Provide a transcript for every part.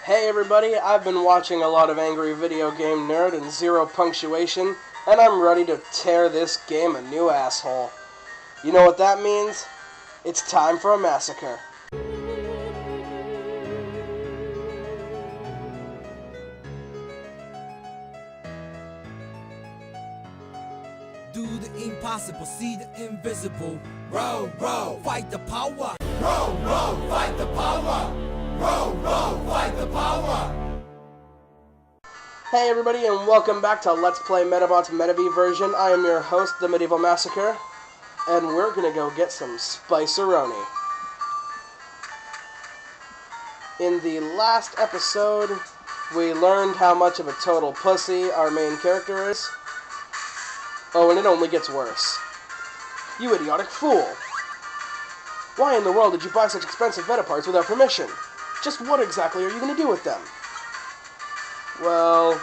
Hey everybody, I've been watching a lot of Angry Video Game Nerd and Zero Punctuation, and I'm ready to tear this game a new asshole. You know what that means? It's time for a massacre. Do the impossible, see the invisible. Row, row, fight the power. Row, row, fight the power. Row, row, fight the power. Hey everybody, and welcome back to Let's Play Medabots Metabee version. I am your host, the Medieval Massacre, and we're gonna go get some Spice-a-roni. In the last episode, we learned how much of a total pussy our main character is. Oh, and it only gets worse. You idiotic fool! Why in the world did you buy such expensive Medaparts without permission? Just what exactly are you going to do with them? Well...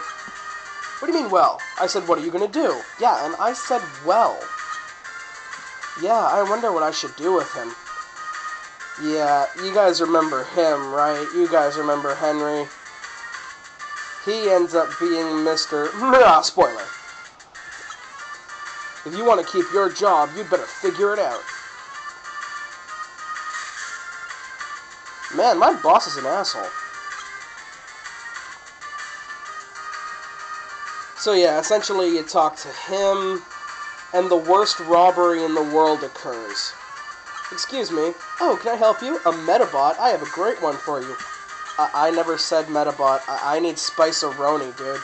What do you mean, well? I said, what are you going to do? Yeah, and I said, well. Yeah, I wonder what I should do with him. Yeah, you guys remember him, right? You guys remember Henry. He ends up being Mr... Spoiler. If you want to keep your job, you'd better figure it out. Man, my boss is an asshole. So yeah, essentially you talk to him, and the worst robbery in the world occurs. Excuse me. Oh, can I help you? A Medabot? I have a great one for you. I never said Medabot. I need Spice-a-roni, dude.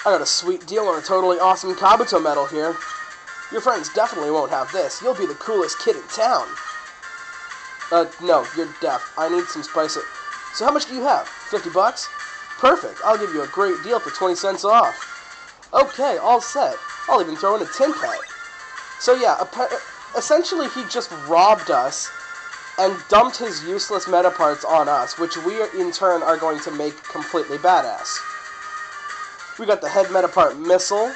I got a sweet deal on a totally awesome Kabuto medal here. Your friends definitely won't have this. You'll be the coolest kid in town. No, you're deaf. I need some spice. So how much do you have? 50 bucks? Perfect. I'll give you a great deal for 20 cents off. Okay, all set. I'll even throw in a tin pet. So yeah, essentially he just robbed us and dumped his useless Medaparts on us, which we in turn are going to make completely badass. We got the head Medapart missile,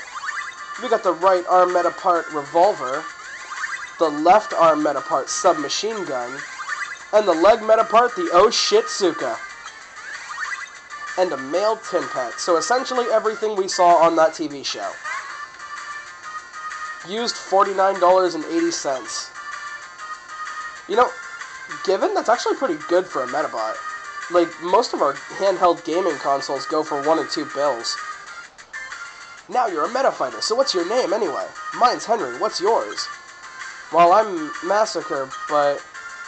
we got the right arm Medapart revolver, the left arm Medapart submachine gun, and the leg Medapart the oh shit Suka. And a male tin pet, so essentially everything we saw on that TV show. Used $49.80. You know, given, that's actually pretty good for a Medabot. Like, most of our handheld gaming consoles go for $1 or $2 bills. Now you're a Metafighter, so what's your name anyway? Mine's Henry, what's yours? Well, I'm Massacre, but...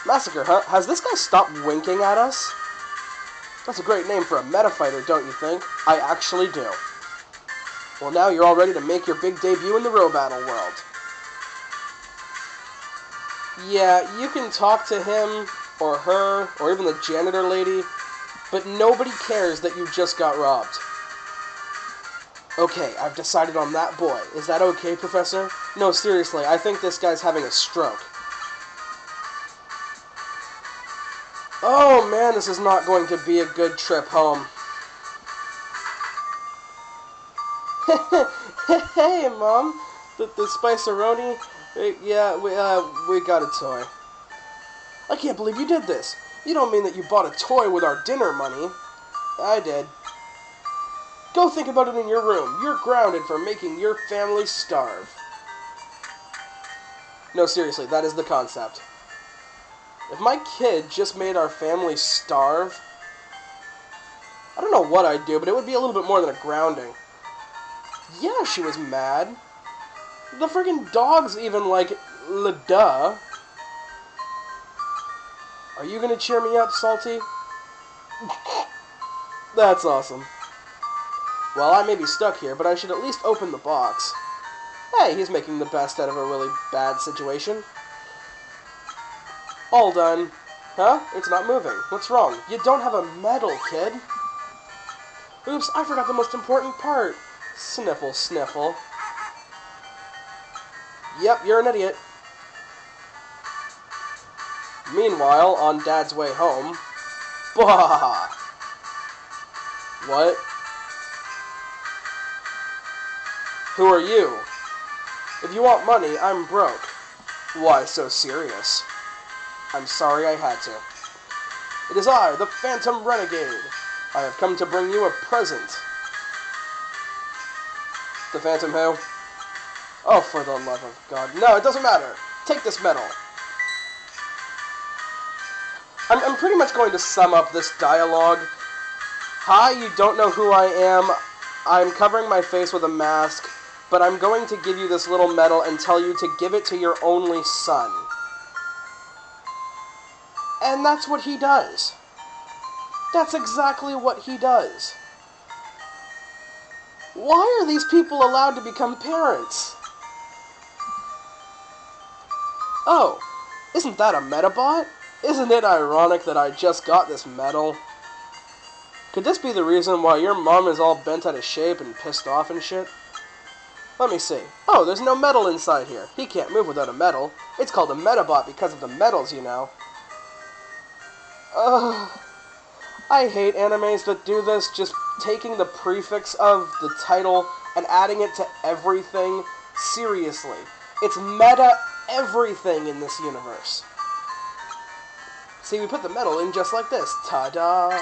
Massacre, huh? Has this guy stopped winking at us? That's a great name for a Metafighter, don't you think? I actually do. Well, now you're all ready to make your big debut in the real battle world. Yeah, you can talk to him, or her, or even the janitor lady, but nobody cares that you just got robbed. Okay, I've decided on that boy. Is that okay, Professor? No, seriously, I think this guy's having a stroke. Oh man, this is not going to be a good trip home. Hey, Mom. The Spice-a-roni? Yeah, we got a toy. I can't believe you did this. You don't mean that you bought a toy with our dinner money. I did. Go think about it in your room. You're grounded for making your family starve. No, seriously, that is the concept. If my kid just made our family starve, I don't know what I'd do, but it would be a little bit more than a grounding. Yeah, she was mad. The friggin' dog's even like, duh. Are you gonna cheer me up, Salty? That's awesome. Well, I may be stuck here, but I should at least open the box. Hey, he's making the best out of a really bad situation. All done. Huh? It's not moving. What's wrong? You don't have a medal, kid. Oops, I forgot the most important part. Sniffle, sniffle. Yep, you're an idiot. Meanwhile, on Dad's way home... Bah! What? Who are you? If you want money, I'm broke. Why so serious? I'm sorry I had to. It is I, the Phantom Renegade. I have come to bring you a present. The Phantom who? Oh, for the love of God. No, it doesn't matter. Take this medal. I'm pretty much going to sum up this dialogue. Hi, you don't know who I am. I'm covering my face with a mask, but I'm going to give you this little medal and tell you to give it to your only son. And that's what he does. That's exactly what he does. Why are these people allowed to become parents? Oh, isn't that a Medabot? Isn't it ironic that I just got this medal? Could this be the reason why your mom is all bent out of shape and pissed off and shit? Let me see. Oh, there's no medal inside here. He can't move without a medal. It's called a Medabot because of the medals, you know. Ugh. I hate animes that do this, just taking the prefix of the title and adding it to everything. Seriously. It's meta everything in this universe. See, we put the medal in just like this. Ta-da!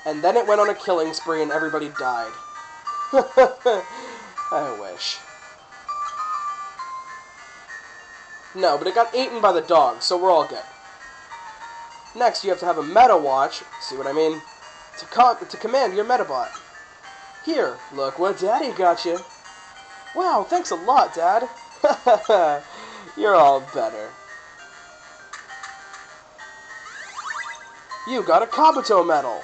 And then it went on a killing spree and everybody died. I wish. No, but it got eaten by the dog, so we're all good. Next, you have to have a Meta Watch, see what I mean, to command your Medabot. Here, look what Daddy got you. Wow, thanks a lot, Dad. You're all better. You got a Kabuto medal.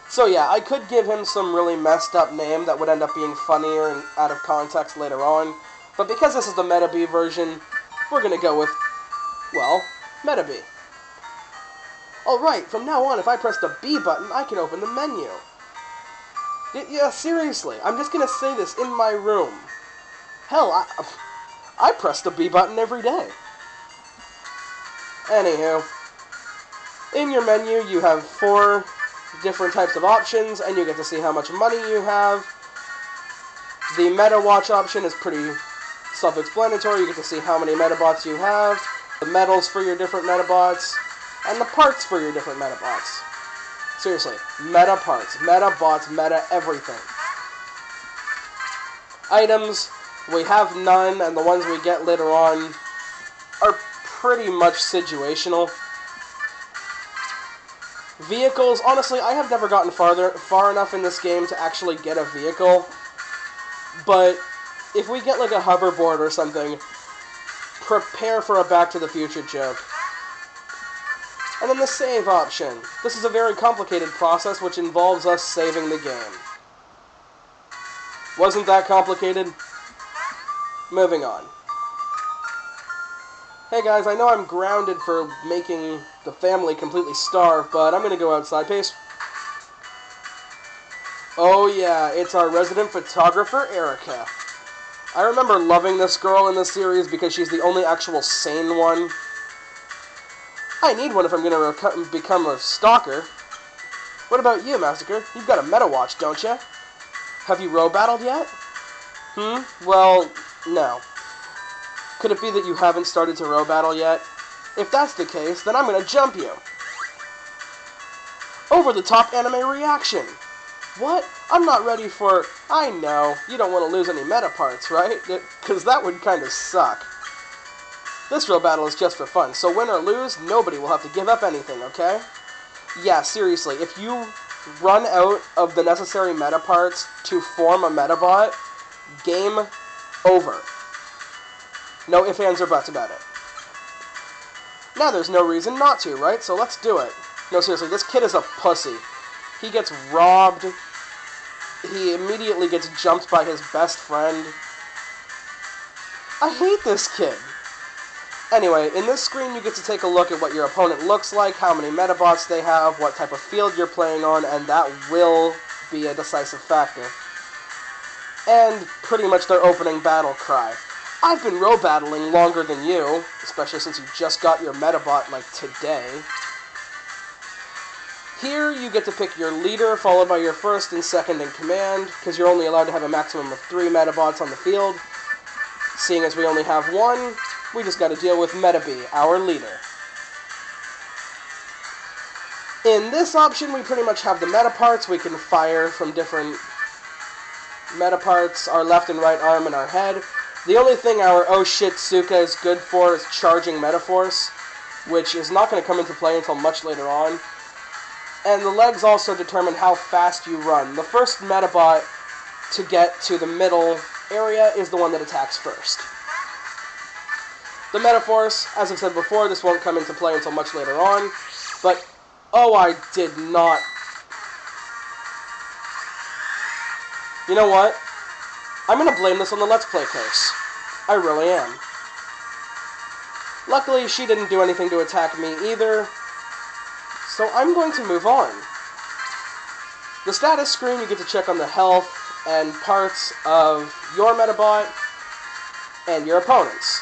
So yeah, I could give him some really messed up name that would end up being funnier and out of context later on, but because this is the Metabee version, we're gonna go with, well, Metabee. Alright, from now on, if I press the B button, I can open the menu. Yeah, seriously, I'm just gonna say this in my room. Hell, I press the B button every day. Anywho, in your menu, you have 4 different types of options, and you get to see how much money you have. The Meta Watch option is pretty self-explanatory. You get to see how many Medabots you have, the medals for your different Medabots, and the parts for your different Medabots. Seriously, meta parts, Medabots, meta everything. Items, we have none, and the ones we get later on are pretty much situational. Vehicles, honestly, I have never gotten far enough in this game to actually get a vehicle, but if we get like a hoverboard or something, prepare for a Back to the Future joke. And then the save option. This is a very complicated process which involves us saving the game. Wasn't that complicated? Moving on. Hey guys, I know I'm grounded for making the family completely starve, but I'm gonna go outside. Peace. Oh yeah, it's our resident photographer, Erika. I remember loving this girl in this series because she's the only actual sane one. I need one if I'm gonna become a stalker. What about you, Massacre? You've got a Meta Watch, don't you? Have you row battled yet? Well, no. Could it be that you haven't started to row battle yet? If that's the case, then I'm gonna jump you. Over-the-top anime reaction. What? I'm not ready for... I know, you don't want to lose any meta parts, right? Because that would kind of suck. This row battle is just for fun, so win or lose, nobody will have to give up anything, okay? Yeah, seriously, if you run out of the necessary meta parts to form a Medabot, game over. No ifs, ands, or buts about it. Now there's no reason not to, right? So let's do it. No, seriously, this kid is a pussy. He gets robbed. He immediately gets jumped by his best friend. I hate this kid. Anyway, in this screen you get to take a look at what your opponent looks like, how many Medabots they have, what type of field you're playing on, and that will be a decisive factor. And pretty much their opening battle cry. I've been row battling longer than you, especially since you just got your Medabot like today. Here you get to pick your leader, followed by your first and second in command, because you're only allowed to have a maximum of 3 Medabots on the field. Seeing as we only have 1, we just got to deal with Metabee, our leader. In this option, we pretty much have the meta parts. We can fire from different meta parts, our left and right arm and our head. The only thing our oh shit Suka is good for is charging Metaforce, which is not going to come into play until much later on. And the legs also determine how fast you run. The first Medabot to get to the middle area is the one that attacks first. The Metaforce, as I've said before, this won't come into play until much later on, but oh, I did not. You know what? I'm going to blame this on the Let's Play curse. I really am. Luckily, she didn't do anything to attack me either, so I'm going to move on. The status screen, you get to check on the health and parts of your Medabot and your opponents.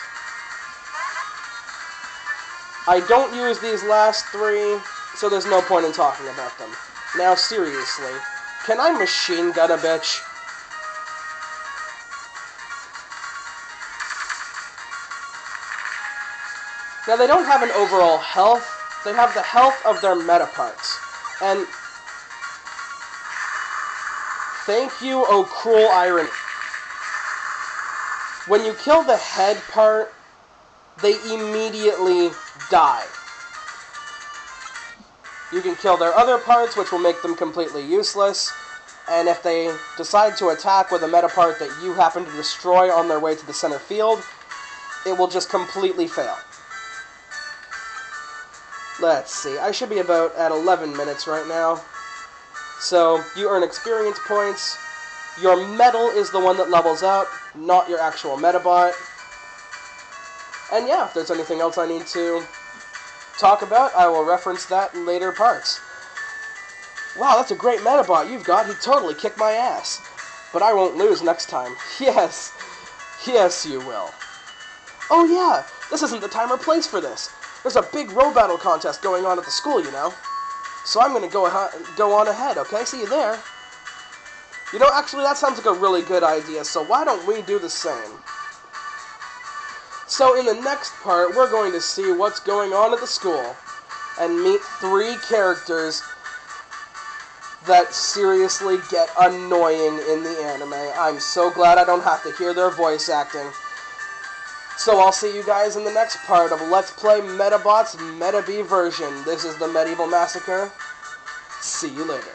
I don't use these last three, so there's no point in talking about them. Now, seriously, can I machine gun a bitch? Now, they don't have an overall health, they have the health of their meta parts. And thank you, oh cruel irony. When you kill the head part, they immediately die. You can kill their other parts, which will make them completely useless, and if they decide to attack with a meta part that you happen to destroy on their way to the center field, it will just completely fail. Let's see, I should be about at 11 minutes right now. So, you earn experience points. Your medal is the one that levels up, not your actual Medabot. And yeah, if there's anything else I need to talk about, I will reference that in later parts. Wow, that's a great Medabot you've got. He totally kicked my ass. But I won't lose next time. Yes. Yes, you will. Oh yeah, this isn't the time or place for this. There's a big row battle contest going on at the school, you know. So I'm going to go on ahead, okay? See you there. You know, actually, that sounds like a really good idea, so why don't we do the same? So in the next part, we're going to see what's going on at the school and meet 3 characters that seriously get annoying in the anime. I'm so glad I don't have to hear their voice acting. So I'll see you guys in the next part of Let's Play Medabots Metabee version. This is the Medieval Massacre. See you later.